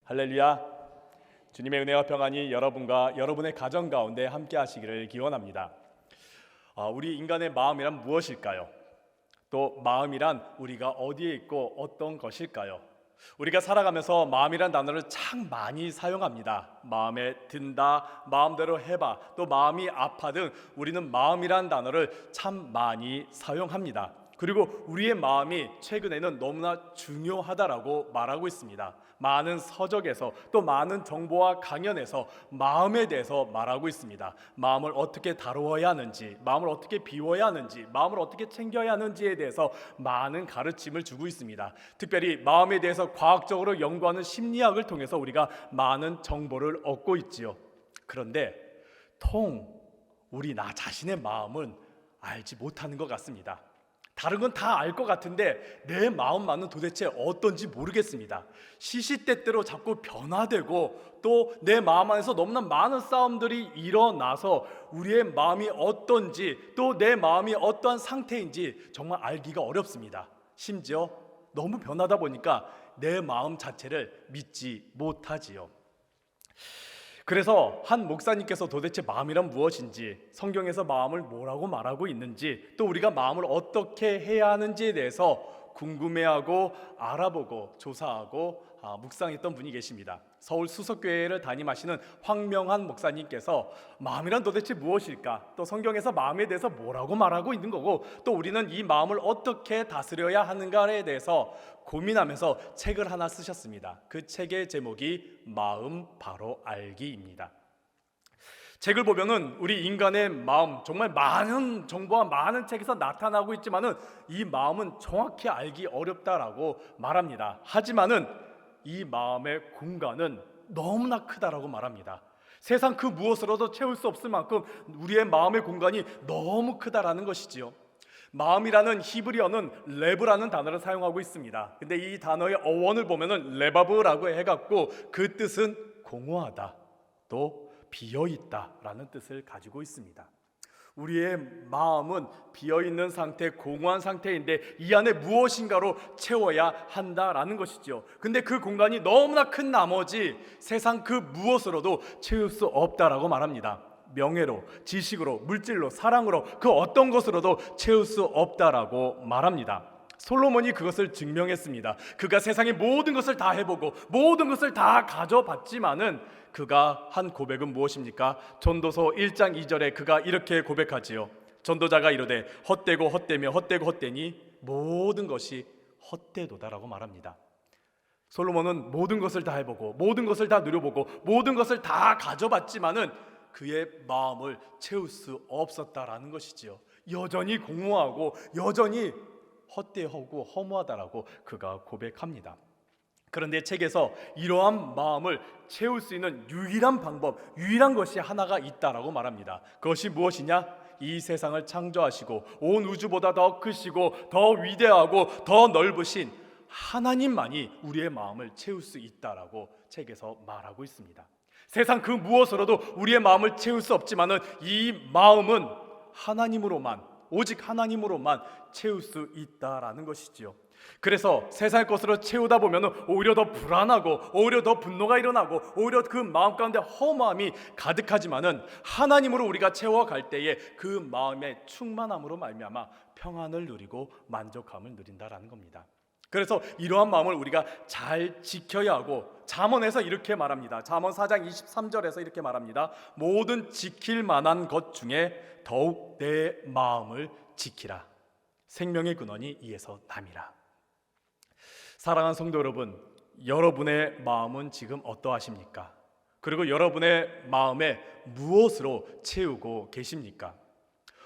할렐루야. 주님의 은혜와 평안이 여러분과 여러분의 가정 가운데 함께 하시기를 기원합니다. 우리 인간의 마음이란 무엇일까요? 또 마음이란 우리가 어디에 있고 어떤 것일까요? 우리가 살아가면서 마음이란 단어를 참 많이 사용합니다. 마음에 든다, 마음대로 해봐, 또 마음이 아파 등 우리는 마음이란 단어를 참 많이 사용합니다. 그리고 우리의 마음이 최근에는 너무나 중요하다라고 말하고 있습니다. 많은 서적에서 또 많은 정보와 강연에서 마음에 대해서 말하고 있습니다. 마음을 어떻게 다루어야 하는지, 마음을 어떻게 비워야 하는지, 마음을 어떻게 챙겨야 하는지에 대해서 많은 가르침을 주고 있습니다. 특별히 마음에 대해서 과학적으로 연구하는 심리학을 통해서 우리가 많은 정보를 얻고 있지요. 그런데 우리 나 자신의 마음은 알지 못하는 것 같습니다. 다른 건 다 알 것 같은데 내 마음만은 도대체 어떤지 모르겠습니다. 시시때때로 자꾸 변화되고 또 내 마음 안에서 너무나 많은 싸움들이 일어나서 우리의 마음이 어떤지 또 내 마음이 어떠한 상태인지 정말 알기가 어렵습니다. 심지어 너무 변하다 보니까 내 마음 자체를 믿지 못하지요. 그래서 한 목사님께서 도대체 마음이란 무엇인지, 성경에서 마음을 뭐라고 말하고 있는지, 또 우리가 마음을 어떻게 해야 하는지에 대해서 궁금해하고 알아보고 조사하고 묵상했던 분이 계십니다. 서울 수석교회를 담임하시는 황명한 목사님께서 마음이란 도대체 무엇일까? 또 성경에서 마음에 대해서 뭐라고 말하고 있는 거고, 또 우리는 이 마음을 어떻게 다스려야 하는가에 대해서 고민하면서 책을 하나 쓰셨습니다. 그 책의 제목이 마음 바로 알기입니다. 책을 보면은 우리 인간의 마음, 정말 많은 정보와 많은 책에서 나타나고 있지만은 이 마음은 정확히 알기 어렵다라고 말합니다. 하지만은 이 마음의 공간은 너무나 크다라고 말합니다. 세상 그 무엇으로도 채울 수 없을 만큼 우리의 마음의 공간이 너무 크다라는 것이지요. 마음이라는 히브리어는 레브라는 단어를 사용하고 있습니다. 근데 이 단어의 어원을 보면은 레바브라고 해갖고 그 뜻은 공허하다, 또 비어있다라는 뜻을 가지고 있습니다. 우리의 마음은 비어있는 상태, 공허한 상태인데 이 안에 무엇인가로 채워야 한다라는 것이죠. 근데 그 공간이 너무나 큰 나머지 세상 그 무엇으로도 채울 수 없다라고 말합니다. 명예로, 지식으로, 물질로, 사랑으로 그 어떤 것으로도 채울 수 없다라고 말합니다. 솔로몬이 그것을 증명했습니다. 그가 세상의 모든 것을 다 해보고 모든 것을 다 가져봤지만은 그가 한 고백은 무엇입니까? 전도서 1장 2절에 그가 이렇게 고백하지요. 전도자가 이르되 헛되고 헛되며 헛되고 헛되니 모든 것이 헛되도다라고 말합니다. 솔로몬은 모든 것을 다 해보고 모든 것을 다 누려보고 모든 것을 다 가져봤지만은 그의 마음을 채울 수 없었다라는 것이지요. 여전히 공허하고 여전히 헛되하고 허무하다라고 그가 고백합니다. 그런데 책에서 이러한 마음을 채울 수 있는 유일한 방법, 유일한 것이 하나가 있다라고 말합니다. 그것이 무엇이냐? 이 세상을 창조하시고 온 우주보다 더 크시고 더 위대하고 더 넓으신 하나님만이 우리의 마음을 채울 수 있다라고 책에서 말하고 있습니다. 세상 그 무엇으로도 우리의 마음을 채울 수 없지만은 이 마음은 하나님으로만, 오직 하나님으로만 채울 수 있다라는 것이지요. 그래서 세상 것으로 채우다 보면 오히려 더 불안하고 오히려 더 분노가 일어나고 오히려 그 마음 가운데 허무함이 가득하지만은 하나님으로 우리가 채워갈 때에 그 마음의 충만함으로 말미암아 평안을 누리고 만족함을 누린다라는 겁니다. 그래서 이러한 마음을 우리가 잘 지켜야 하고 잠언에서 이렇게 말합니다. 잠언 4장 23절에서 이렇게 말합니다. 모든 지킬 만한 것 중에 더욱 내 마음을 지키라. 생명의 근원이 이에서 남이라. 사랑하는 성도 여러분, 여러분의 마음은 지금 어떠하십니까? 그리고 여러분의 마음에 무엇으로 채우고 계십니까?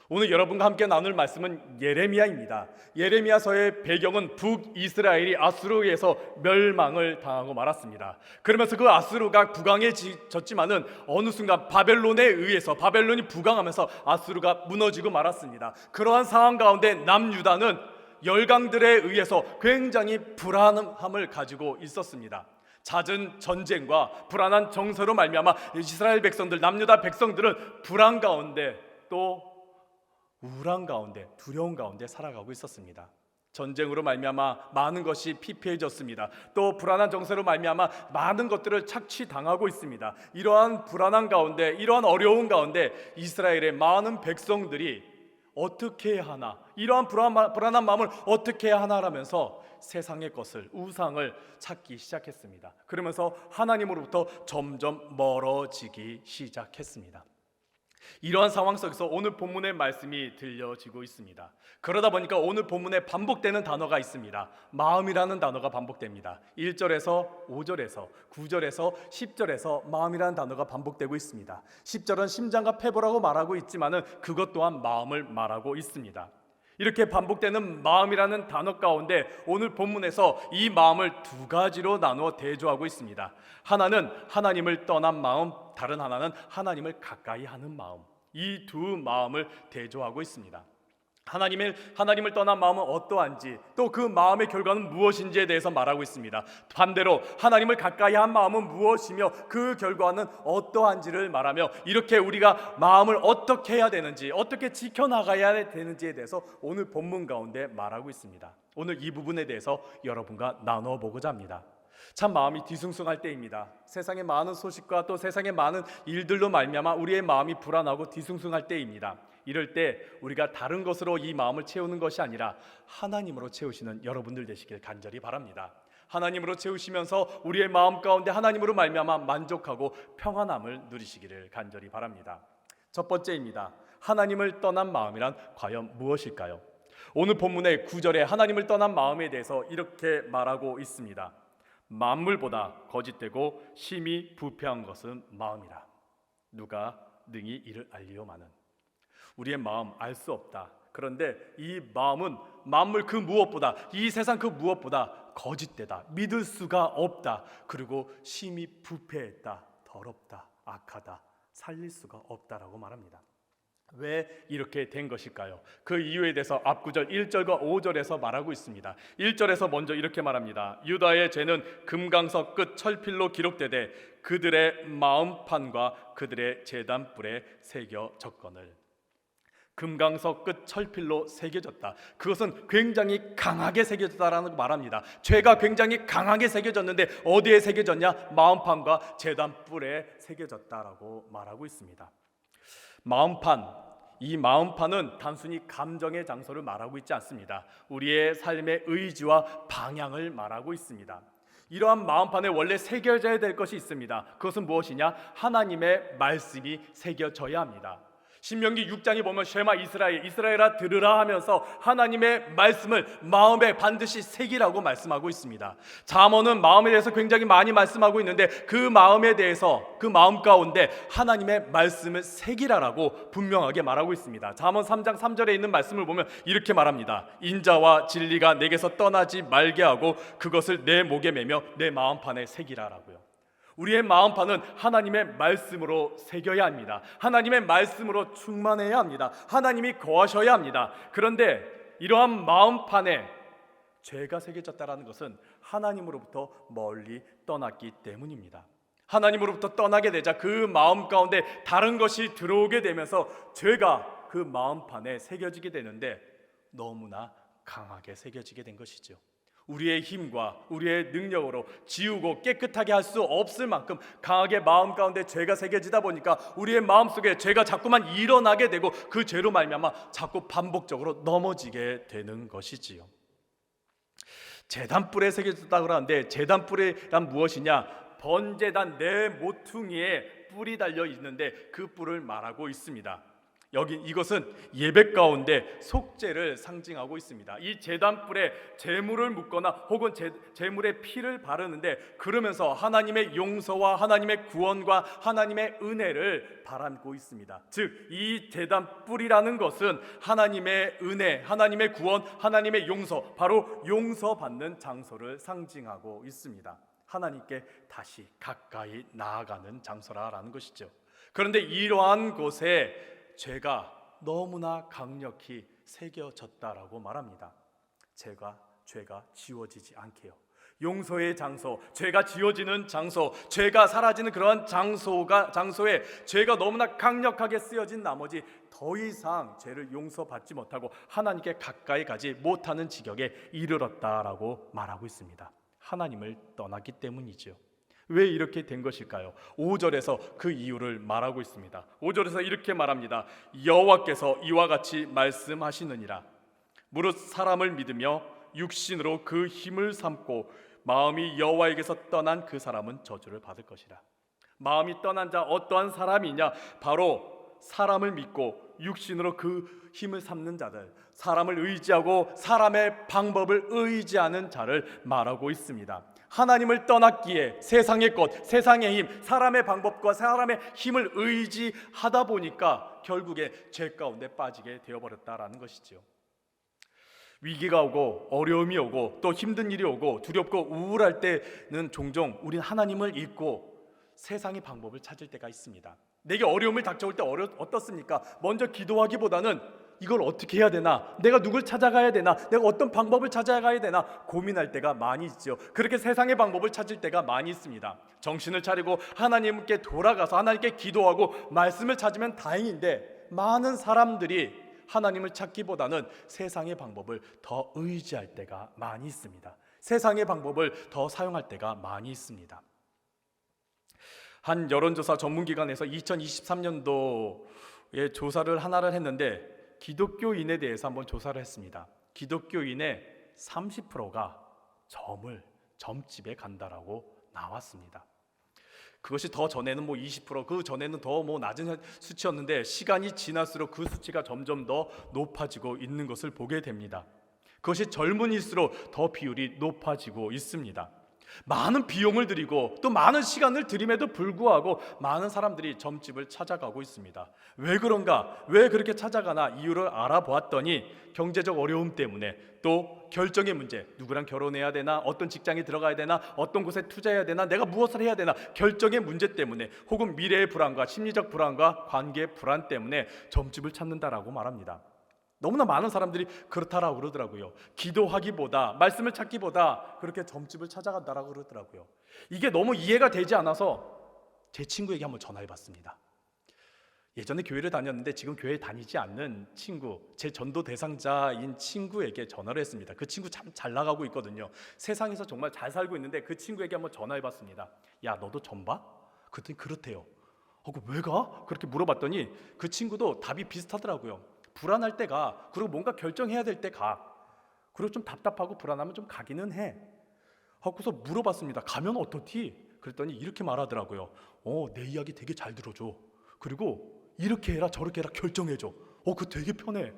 오늘 여러분과 함께 나눌 말씀은 예레미야입니다. 예레미야서의 배경은 북이스라엘이 아수르에서 멸망을 당하고 말았습니다. 그러면서 그 아수르가 부강해졌지만은 어느 순간 바벨론에 의해서 바벨론이 부강하면서 아수르가 무너지고 말았습니다. 그러한 상황 가운데 남유다는 열강들에 의해서 굉장히 불안함을 가지고 있었습니다. 잦은 전쟁과 불안한 정서로 말미암아 이스라엘 백성들, 남유다 백성들은 불안 가운데 또 우울한 가운데, 두려운 가운데 살아가고 있었습니다. 전쟁으로 말미암아 많은 것이 피폐해졌습니다. 또 불안한 정세로 말미암아 많은 것들을 착취당하고 있습니다. 이러한 불안한 가운데, 이러한 어려운 가운데 이스라엘의 많은 백성들이 어떻게 해야 하나, 이러한 불안한 마음을 어떻게 해야 하나라면서 세상의 것을, 우상을 찾기 시작했습니다. 그러면서 하나님으로부터 점점 멀어지기 시작했습니다. 이러한 상황 속에서 오늘 본문의 말씀이 들려지고 있습니다. 그러다 보니까 오늘 본문에 반복되는 단어가 있습니다. 마음이라는 단어가 반복됩니다. 1절에서 5절에서 9절에서 10절에서 마음이라는 단어가 반복되고 있습니다. 10절은 심장과 폐보라고 말하고 있지만은 그것 또한 마음을 말하고 있습니다. 이렇게 반복되는 마음이라는 단어 가운데 오늘 본문에서 이 마음을 두 가지로 나누어 대조하고 있습니다. 하나는 하나님을 떠난 마음, 다른 하나는 하나님을 가까이 하는 마음. 이 두 마음을 대조하고 있습니다. 하나님을 떠난 마음은 어떠한지, 또 그 마음의 결과는 무엇인지에 대해서 말하고 있습니다. 반대로 하나님을 가까이 한 마음은 무엇이며 그 결과는 어떠한지를 말하며, 이렇게 우리가 마음을 어떻게 해야 되는지, 어떻게 지켜나가야 되는지에 대해서 오늘 본문 가운데 말하고 있습니다. 오늘 이 부분에 대해서 여러분과 나눠 보고자 합니다. 참 마음이 뒤숭숭할 때입니다. 세상의 많은 소식과 또 세상의 많은 일들로 말미암아 우리의 마음이 불안하고 뒤숭숭할 때입니다. 이럴 때 우리가 다른 것으로 이 마음을 채우는 것이 아니라 하나님으로 채우시는 여러분들 되시길 간절히 바랍니다. 하나님으로 채우시면서 우리의 마음 가운데 하나님으로 말미암아 만족하고 평안함을 누리시기를 간절히 바랍니다. 첫 번째입니다. 하나님을 떠난 마음이란 과연 무엇일까요? 오늘 본문의 9절에 하나님을 떠난 마음에 대해서 이렇게 말하고 있습니다. 만물보다 거짓되고 심히 부패한 것은 마음이라. 누가 능히 이를 알리오마는. 우리의 마음 알 수 없다. 그런데 이 마음은 만물 그 무엇보다, 이 세상 그 무엇보다 거짓되다, 믿을 수가 없다. 그리고 심히 부패했다, 더럽다, 악하다, 살릴 수가 없다라고 말합니다. 왜 이렇게 된 것일까요? 그 이유에 대해서 앞구절 1절과 5절에서 말하고 있습니다. 1절에서 먼저 이렇게 말합니다. 유다의 죄는 금강석 끝 철필로 기록되되 그들의 마음판과 그들의 제단뿔에 새겨졌거늘. 금강석 끝 철필로 새겨졌다. 그것은 굉장히 강하게 새겨졌다라는 말합니다. 죄가 굉장히 강하게 새겨졌는데 어디에 새겨졌냐? 마음판과 제단뿔에 새겨졌다라고 말하고 있습니다. 마음판, 이 마음판은 단순히 감정의 장소를 말하고 있지 않습니다. 우리의 삶의 의지와 방향을 말하고 있습니다. 이러한 마음판에 원래 새겨져야 될 것이 있습니다. 그것은 무엇이냐? 하나님의 말씀이 새겨져야 합니다. 신명기 6장에 보면 쉐마 이스라엘아 들으라 하면서 하나님의 말씀을 마음에 반드시 새기라고 말씀하고 있습니다. 잠언은 마음에 대해서 굉장히 많이 말씀하고 있는데 그 마음에 대해서, 그 마음 가운데 하나님의 말씀을 새기라라고 분명하게 말하고 있습니다. 잠언 3장 3절에 있는 말씀을 보면 이렇게 말합니다. 인자와 진리가 내게서 떠나지 말게 하고 그것을 내 목에 매며 내 마음판에 새기라라고요. 우리의 마음판은 하나님의 말씀으로 새겨야 합니다. 하나님의 말씀으로 충만해야 합니다. 하나님이 거하셔야 합니다. 그런데 이러한 마음판에 죄가 새겨졌다는 것은 하나님으로부터 멀리 떠났기 때문입니다. 하나님으로부터 떠나게 되자 그 마음 가운데 다른 것이 들어오게 되면서 죄가 그 마음판에 새겨지게 되는데 너무나 강하게 새겨지게 된 것이죠. 우리의 힘과 우리의 능력으로 지우고 깨끗하게 할 수 없을 만큼 강하게 마음 가운데 죄가 새겨지다 보니까 우리의 마음속에 죄가 자꾸만 일어나게 되고 그 죄로 말미암아 자꾸 반복적으로 넘어지게 되는 것이지요. 제단뿔에 새겨졌다고 하는데 제단뿔이란 무엇이냐? 번제단 내 모퉁이에 뿔이 달려 있는데 그 뿔을 말하고 있습니다. 이것은 예배 가운데 속죄를 상징하고 있습니다. 이 제단뿔에 제물을 묻거나 혹은 제물의 피를 바르는데 그러면서 하나님의 용서와 하나님의 구원과 하나님의 은혜를 바라고 있습니다. 즉 이 제단뿔이라는 것은 하나님의 은혜, 하나님의 구원, 하나님의 용서, 바로 용서받는 장소를 상징하고 있습니다. 하나님께 다시 가까이 나아가는 장소라는 것이죠. 그런데 이러한 곳에 죄가 너무나 강력히 새겨졌다라고 말합니다. 죄가 지워지지 않게요. 용서의 장소, 죄가 지워지는 장소, 죄가 사라지는 그러한 장소에 죄가 너무나 강력하게 쓰여진 나머지 더 이상 죄를 용서받지 못하고 하나님께 가까이 가지 못하는 지경에 이르렀다라고 말하고 있습니다. 하나님을 떠났기 때문이지요. 왜 이렇게 된 것일까요? 5절에서 그 이유를 말하고 있습니다. 5절에서 이렇게 말합니다. 여호와께서 이와 같이 말씀하시느니라. 무릇 사람을 믿으며 육신으로 그 힘을 삼고 마음이 여호와에게서 떠난 그 사람은 저주를 받을 것이라. 마음이 떠난 자 어떠한 사람이냐? 바로 사람을 믿고 육신으로 그 힘을 삼는 자들, 사람을 의지하고 사람의 방법을 의지하는 자를 말하고 있습니다. 하나님을 떠났기에 세상의 것, 세상의 힘, 사람의 방법과 사람의 힘을 의지하다 보니까 결국에 죄 가운데 빠지게 되어버렸다라는 것이지요. 위기가 오고 어려움이 오고 또 힘든 일이 오고 두렵고 우울할 때는 종종 우리는 하나님을 잊고 세상의 방법을 찾을 때가 있습니다. 내게 어려움을 닥쳐올 때 어떻습니까? 먼저 기도하기보다는 이걸 어떻게 해야 되나? 내가 누굴 찾아가야 되나? 내가 어떤 방법을 찾아가야 되나? 고민할 때가 많이 있죠. 그렇게 세상의 방법을 찾을 때가 많이 있습니다. 정신을 차리고 하나님께 돌아가서 하나님께 기도하고 말씀을 찾으면 다행인데 많은 사람들이 하나님을 찾기보다는 세상의 방법을 더 의지할 때가 많이 있습니다. 세상의 방법을 더 사용할 때가 많이 있습니다. 한 여론조사 전문기관에서 2023년도에 조사를 하나를 했는데 기독교인에 대해서 한번 조사를 했습니다. 기독교인의 30%가 점집에 간다라고 나왔습니다. 그것이 더 전에는 20%, 그 전에는 더 낮은 수치였는데 시간이 지날수록 그 수치가 점점 더 높아지고 있는 것을 보게 됩니다. 그것이 젊은이일수록 더 비율이 높아지고 있습니다. 많은 비용을 들이고 또 많은 시간을 들임에도 불구하고 많은 사람들이 점집을 찾아가고 있습니다. 왜 그런가? 왜 그렇게 찾아가나? 이유를 알아보았더니 경제적 어려움 때문에, 또 결정의 문제, 누구랑 결혼해야 되나, 어떤 직장에 들어가야 되나, 어떤 곳에 투자해야 되나, 내가 무엇을 해야 되나, 결정의 문제 때문에, 혹은 미래의 불안과 심리적 불안과 관계의 불안 때문에 점집을 찾는다라고 말합니다. 너무나 많은 사람들이 그렇다라고 그러더라고요. 기도하기보다, 말씀을 찾기보다 그렇게 점집을 찾아간다라고 그러더라고요. 이게 너무 이해가 되지 않아서 제 친구에게 한번 전화해봤습니다. 예전에 교회를 다녔는데 지금 교회 다니지 않는 친구, 제 전도 대상자인 친구에게 전화를 했습니다. 그 친구 참 잘 나가고 있거든요. 세상에서 정말 잘 살고 있는데 그 친구에게 한번 전화해봤습니다. 야, 너도 점 봐? 그랬더니 그렇대요. 왜 가? 그렇게 물어봤더니 그 친구도 답이 비슷하더라고요. 불안할 때 가. 그리고 뭔가 결정해야 될 때 가. 그리고 좀 답답하고 불안하면 좀 가기는 해. 하고서 물어봤습니다. 가면 어떻지? 그랬더니 이렇게 말하더라고요. 내 이야기 되게 잘 들어줘. 그리고 이렇게 해라 저렇게 해라 결정해줘. 그거 되게 편해.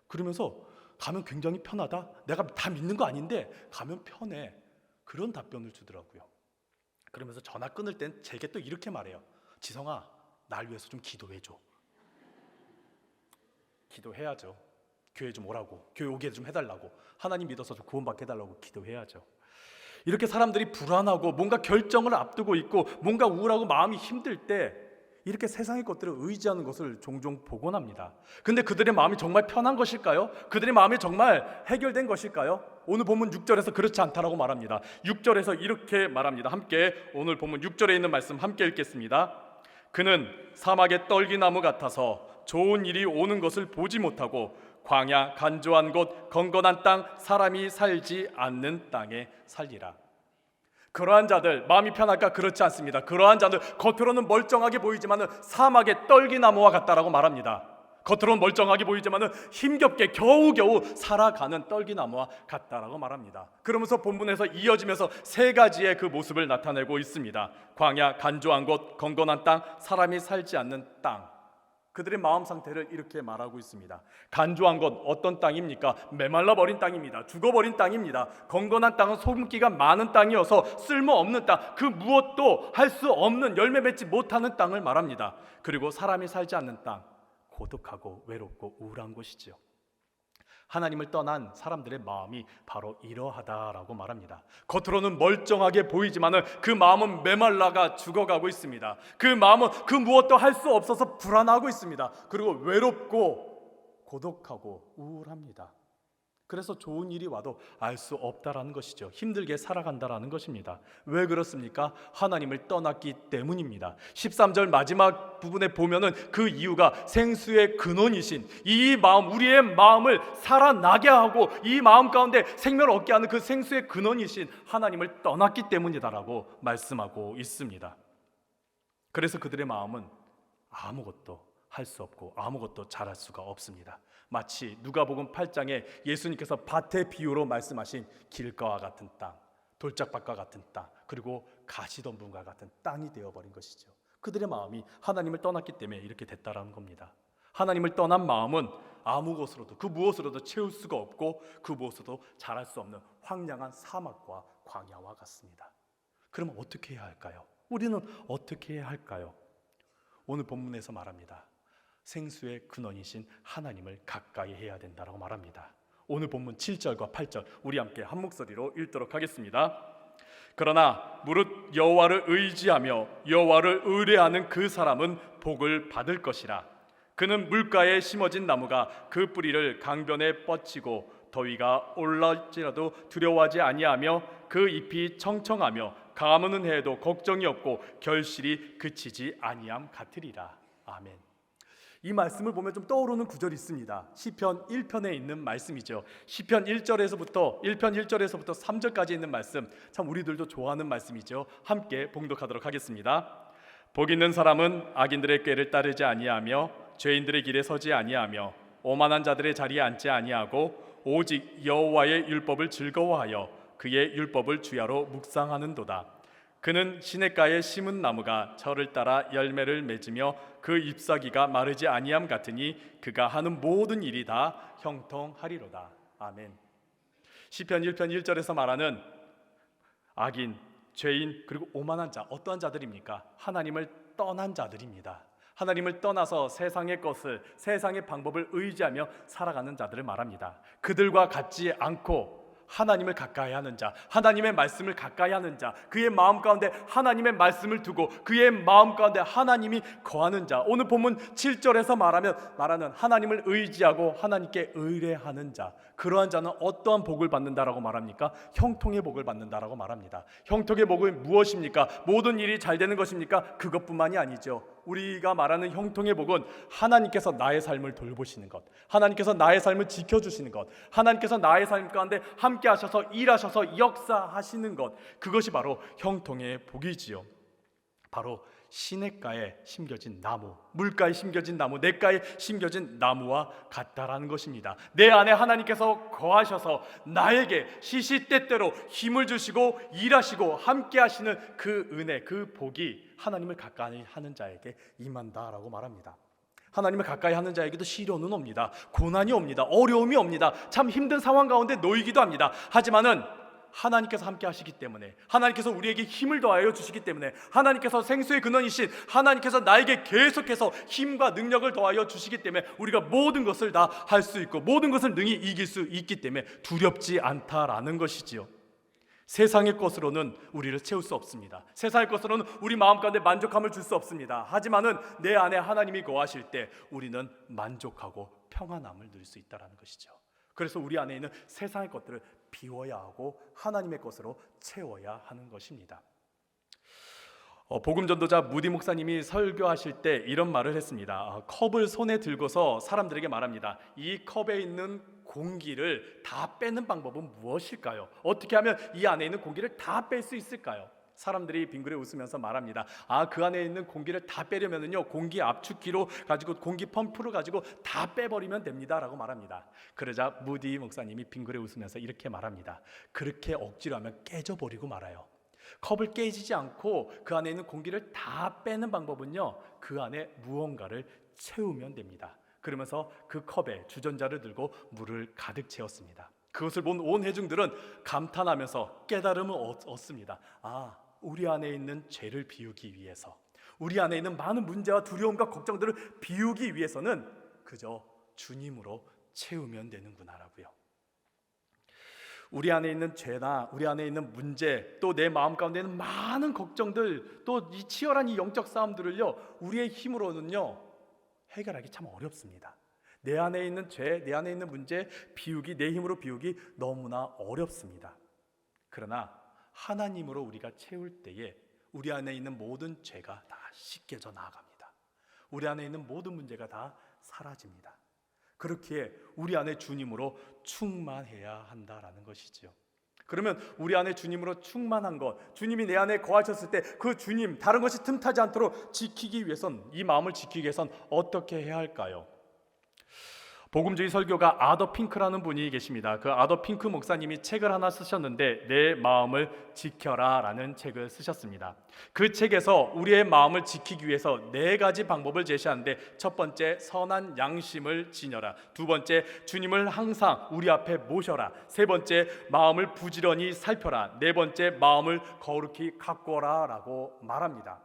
그러면서 가면 굉장히 편하다. 내가 다 믿는 거 아닌데 가면 편해. 그런 답변을 주더라고요. 그러면서 전화 끊을 땐 제게 또 이렇게 말해요. 지성아, 날 위해서 좀 기도해줘. 기도해야죠. 교회 좀 오라고, 교회 오게 좀 해달라고, 하나님 믿어서 좀 구원받게 해달라고 기도해야죠. 이렇게 사람들이 불안하고 뭔가 결정을 앞두고 있고 뭔가 우울하고 마음이 힘들 때 이렇게 세상의 것들을 의지하는 것을 종종 보곤 합니다. 근데 그들의 마음이 정말 편한 것일까요? 그들의 마음이 정말 해결된 것일까요? 오늘 본문 6절에서 그렇지 않다라고 말합니다. 6절에서 이렇게 말합니다. 함께 오늘 본문 6절에 있는 말씀 함께 읽겠습니다. 그는 사막의 떨기나무 같아서 좋은 일이 오는 것을 보지 못하고 광야 간조한 곳 건건한 땅 사람이 살지 않는 땅에 살리라. 그러한 자들 마음이 편할까? 그렇지 않습니다. 그러한 자들 겉으로는 멀쩡하게 보이지만은 사막의 떨기나무와 같다라고 말합니다. 겉으로는 멀쩡하게 보이지만은 힘겹게 겨우겨우 살아가는 떨기나무와 같다라고 말합니다. 그러면서 본문에서 이어지면서 세 가지의 그 모습을 나타내고 있습니다. 광야 간조한 곳 건건한 땅 사람이 살지 않는 땅. 그들의 마음 상태를 이렇게 말하고 있습니다. 간조한 것 어떤 땅입니까? 메말라 버린 땅입니다. 죽어버린 땅입니다. 건건한 땅은 소금기가 많은 땅이어서 쓸모없는 땅, 그 무엇도 할 수 없는 열매 맺지 못하는 땅을 말합니다. 그리고 사람이 살지 않는 땅, 고독하고 외롭고 우울한 곳이지요. 하나님을 떠난 사람들의 마음이 바로 이러하다라고 말합니다. 겉으로는 멀쩡하게 보이지만은 그 마음은 메말라가 죽어가고 있습니다. 그 마음은 그 무엇도 할 수 없어서 불안하고 있습니다. 그리고 외롭고 고독하고 우울합니다. 그래서 좋은 일이 와도 알 수 없다라는 것이죠. 힘들게 살아간다라는 것입니다. 왜 그렇습니까? 하나님을 떠났기 때문입니다. 13절 마지막 부분에 보면은 그 이유가 생수의 근원이신 이 마음, 우리의 마음을 살아나게 하고 이 마음 가운데 생명을 얻게 하는 그 생수의 근원이신 하나님을 떠났기 때문이다라고 말씀하고 있습니다. 그래서 그들의 마음은 아무것도 할 수 없고 아무것도 잘할 수가 없습니다. 마치 누가복음 8장에 예수님께서 밭의 비유로 말씀하신 길가와 같은 땅, 돌짝밭과 같은 땅, 그리고 가시덤불과 같은 땅이 되어버린 것이죠. 그들의 마음이 하나님을 떠났기 때문에 이렇게 됐다라는 겁니다. 하나님을 떠난 마음은 아무 것으로도 그 무엇으로도 채울 수가 없고 그 무엇으로도 잘할 수 없는 황량한 사막과 광야와 같습니다. 그러면 어떻게 해야 할까요? 우리는 어떻게 해야 할까요? 오늘 본문에서 말합니다. 생수의 근원이신 하나님을 가까이 해야 된다고 말합니다. 오늘 본문 7절과 8절 우리 함께 한 목소리로 읽도록 하겠습니다. 그러나 무릇 여호와를 의지하며 여호와를 의뢰하는 그 사람은 복을 받을 것이라. 그는 물가에 심어진 나무가 그 뿌리를 강변에 뻗치고 더위가 올라올지라도 두려워하지 아니하며 그 잎이 청청하며 가무는 해에도 걱정이 없고 결실이 그치지 아니함 같으리라. 아멘. 이 말씀을 보면 좀 떠오르는 구절이 있습니다. 시편 1편에 있는 말씀이죠. 시편 1절에서부터 3절까지 있는 말씀, 참 우리들도 좋아하는 말씀이죠. 함께 봉독하도록 하겠습니다. 복 있는 사람은 악인들의 꾀를 따르지 아니하며 죄인들의 길에 서지 아니하며 오만한 자들의 자리에 앉지 아니하고 오직 여호와의 율법을 즐거워하여 그의 율법을 주야로 묵상하는도다. 그는 시냇가에 심은 나무가 철을 따라 열매를 맺으며 그 잎사귀가 마르지 아니함 같으니 그가 하는 모든 일이 다 형통하리로다. 아멘. 시편 1편 1절에서 말하는 악인, 죄인, 그리고 오만한 자, 어떠한 자들입니까? 하나님을 떠난 자들입니다. 하나님을 떠나서 세상의 것을, 세상의 방법을 의지하며 살아가는 자들을 말합니다. 그들과 같지 않고 하나님을 가까이 하는 자, 하나님의 말씀을 가까이 하는 자, 그의 마음 가운데 하나님의 말씀을 두고 그의 마음 가운데 하나님이 거하는 자, 오늘 본문 7절에서 말하는 하나님을 의지하고 하나님께 의뢰하는 자, 그러한 자는 어떠한 복을 받는다라고 말합니까? 형통의 복을 받는다라고 말합니다. 형통의 복은 무엇입니까? 모든 일이 잘 되는 것입니까? 그것뿐만이 아니죠. 우리가 말하는 형통의 복은 하나님께서 나의 삶을 돌보시는 것, 하나님께서 나의 삶을 지켜주시는 것, 하나님께서 나의 삶 가운데 함께 하셔서 일하셔서 역사하시는 것, 그것이 바로 형통의 복이지요. 바로 시냇가에 심겨진 나무, 물가에 심겨진 나무, 냇가에 심겨진 나무와 같다라는 것입니다. 내 안에 하나님께서 거하셔서 나에게 시시때때로 힘을 주시고 일하시고 함께 하시는 그 은혜, 그 복이 하나님을 가까이 하는 자에게 임한다라고 말합니다. 하나님을 가까이 하는 자에게도 시련은 옵니다. 고난이 옵니다. 어려움이 옵니다. 참 힘든 상황 가운데 놓이기도 합니다. 하지만은 하나님께서 함께 하시기 때문에, 하나님께서 우리에게 힘을 더하여 주시기 때문에, 하나님께서 생수의 근원이신 하나님께서 나에게 계속해서 힘과 능력을 더하여 주시기 때문에 우리가 모든 것을 다 할 수 있고 모든 것을 능히 이길 수 있기 때문에 두렵지 않다라는 것이지요. 세상의 것으로는 우리를 채울 수 없습니다. 세상의 것으로는 우리 마음 가운데 만족함을 줄 수 없습니다. 하지만은 내 안에 하나님이 거하실 때 우리는 만족하고 평안함을 누릴 수 있다는 것이죠. 그래서 우리 안에 있는 세상의 것들을 비워야 하고 하나님의 것으로 채워야 하는 것입니다. 복음 전도자 무디 목사님이 설교하실 때 이런 말을 했습니다. 컵을 손에 들고서 사람들에게 말합니다. 이 컵에 있는 공기를 다 빼는 방법은 무엇일까요? 어떻게 하면 이 안에 있는 공기를 다 뺄 수 있을까요? 사람들이 빙그레 웃으면서 말합니다. 그 안에 있는 공기를 다 빼려면요, 공기 압축기로 가지고 공기 펌프를 가지고 다 빼버리면 됩니다라고 말합니다. 그러자 무디 목사님이 빙그레 웃으면서 이렇게 말합니다. 그렇게 억지로 하면 깨져버리고 말아요. 컵을 깨지지 않고 그 안에 있는 공기를 다 빼는 방법은요, 그 안에 무언가를 채우면 됩니다. 그러면서 그 컵에 주전자를 들고 물을 가득 채웠습니다. 그것을 본 온 회중들은 감탄하면서 깨달음을 얻습니다. 우리 안에 있는 죄를 비우기 위해서, 우리 안에 있는 많은 문제와 두려움과 걱정들을 비우기 위해서는 그저 주님으로 채우면 되는구나라고요. 우리 안에 있는 죄나 우리 안에 있는 문제, 또 내 마음 가운데 있는 많은 걱정들, 또 이 치열한 이 영적 싸움들을요, 우리의 힘으로는요 해결하기 참 어렵습니다. 내 안에 있는 죄, 내 안에 있는 문제 비우기, 내 힘으로 비우기 너무나 어렵습니다. 그러나 하나님으로 우리가 채울 때에 우리 안에 있는 모든 죄가 다 씻겨져 나아갑니다. 우리 안에 있는 모든 문제가 다 사라집니다. 그렇기에 우리 안에 주님으로 충만해야 한다라는 것이지요. 그러면 우리 안에 주님으로 충만한 것, 주님이 내 안에 거하셨을 때 그 주님, 다른 것이 틈타지 않도록 지키기 위해선, 이 마음을 지키기 위해선 어떻게 해야 할까요? 복음주의 설교가 아더 핑크라는 분이 계십니다. 그 아더 핑크 목사님이 책을 하나 쓰셨는데 내 마음을 지켜라 라는 책을 쓰셨습니다. 그 책에서 우리의 마음을 지키기 위해서 4가지 방법을 제시하는데, 첫 번째, 선한 양심을 지녀라. 두 번째, 주님을 항상 우리 앞에 모셔라. 세 번째, 마음을 부지런히 살펴라. 네 번째, 마음을 거룩히 가꾸어라 라고 말합니다.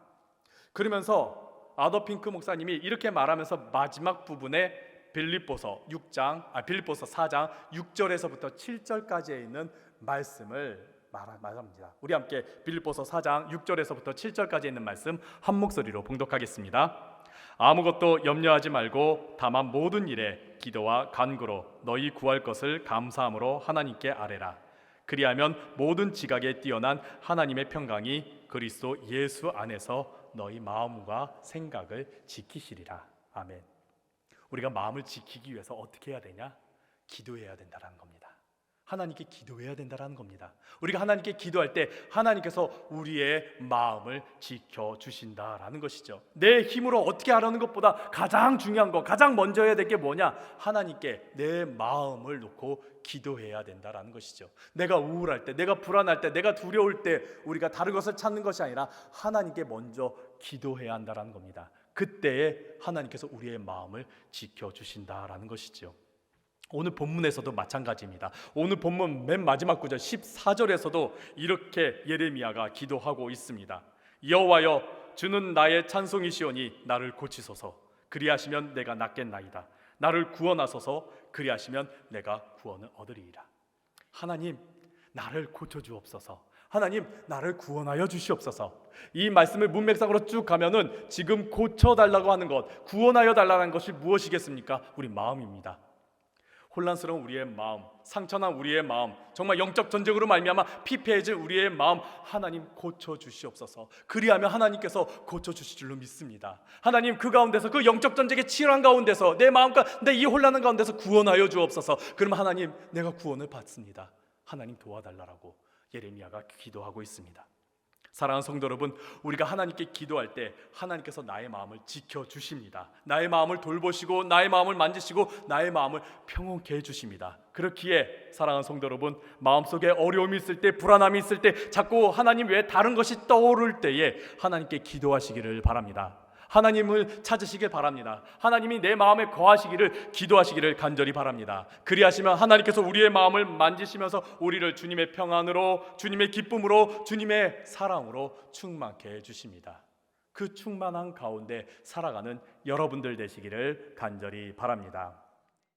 그러면서 아더 핑크 목사님이 이렇게 말하면서 마지막 부분에 빌립보서 4장 6절에서부터 7절까지에 있는 말씀을 말합니다. 우리 함께 빌립보서 4장 6절에서부터 7절까지 있는 말씀 한 목소리로 봉독하겠습니다. 아무것도 염려하지 말고 다만 모든 일에 기도와 간구로 너희 구할 것을 감사함으로 하나님께 아뢰라. 그리하면 모든 지각에 뛰어난 하나님의 평강이 그리스도 예수 안에서 너희 마음과 생각을 지키시리라. 아멘. 우리가 마음을 지키기 위해서 어떻게 해야 되냐? 기도해야 된다는 겁니다. 하나님께 기도해야 된다는 겁니다. 우리가 하나님께 기도할 때 하나님께서 우리의 마음을 지켜주신다라는 것이죠. 내 힘으로 어떻게 하라는 것보다 가장 중요한 거, 가장 먼저 해야 될 게 뭐냐? 하나님께 내 마음을 놓고 기도해야 된다라는 것이죠. 내가 우울할 때, 내가 불안할 때, 내가 두려울 때 우리가 다른 것을 찾는 것이 아니라 하나님께 먼저 기도해야 한다는 겁니다. 그때에 하나님께서 우리의 마음을 지켜주신다라는 것이죠. 오늘 본문에서도 마찬가지입니다. 오늘 본문 맨 마지막 구절 14절에서도 이렇게 예레미야가 기도하고 있습니다. 여호와여, 주는 나의 찬송이시오니 나를 고치소서. 그리하시면 내가 낫겠나이다. 나를 구원하소서. 그리하시면 내가 구원을 얻으리이다. 하나님, 나를 고쳐주옵소서. 하나님, 나를 구원하여 주시옵소서. 이 말씀을 문맥상으로 쭉 가면은 지금 고쳐달라고 하는 것, 구원하여 달라는 것이 무엇이겠습니까? 우리 마음입니다. 혼란스러운 우리의 마음, 상처난 우리의 마음, 정말 영적 전쟁으로 말미암아 피폐해질 우리의 마음, 하나님 고쳐주시옵소서. 그리하면 하나님께서 고쳐주실 줄로 믿습니다. 하나님, 그 가운데서, 그 영적 전쟁의 치열한 가운데서, 내 마음과 내 이 혼란한 가운데서 구원하여 주옵소서. 그러면 하나님, 내가 구원을 받습니다. 하나님 도와달라고 예레미야가 기도하고 있습니다. 사랑하는 성도 여러분, 우리가 하나님께 기도할 때 하나님께서 나의 마음을 지켜주십니다. 나의 마음을 돌보시고 나의 마음을 만지시고 나의 마음을 평온케 해주십니다. 그렇기에 사랑하는 성도 여러분, 마음속에 어려움이 있을 때, 불안함이 있을 때, 자꾸 하나님 외에 다른 것이 떠오를 때에 하나님께 기도하시기를 바랍니다. 하나님을 찾으시길 바랍니다. 하나님이 내 마음에 거하시기를 기도하시기를 간절히 바랍니다. 그리하시면 하나님께서 우리의 마음을 만지시면서 우리를 주님의 평안으로, 주님의 기쁨으로, 주님의 사랑으로 충만케 해주십니다. 그 충만한 가운데 살아가는 여러분들 되시기를 간절히 바랍니다.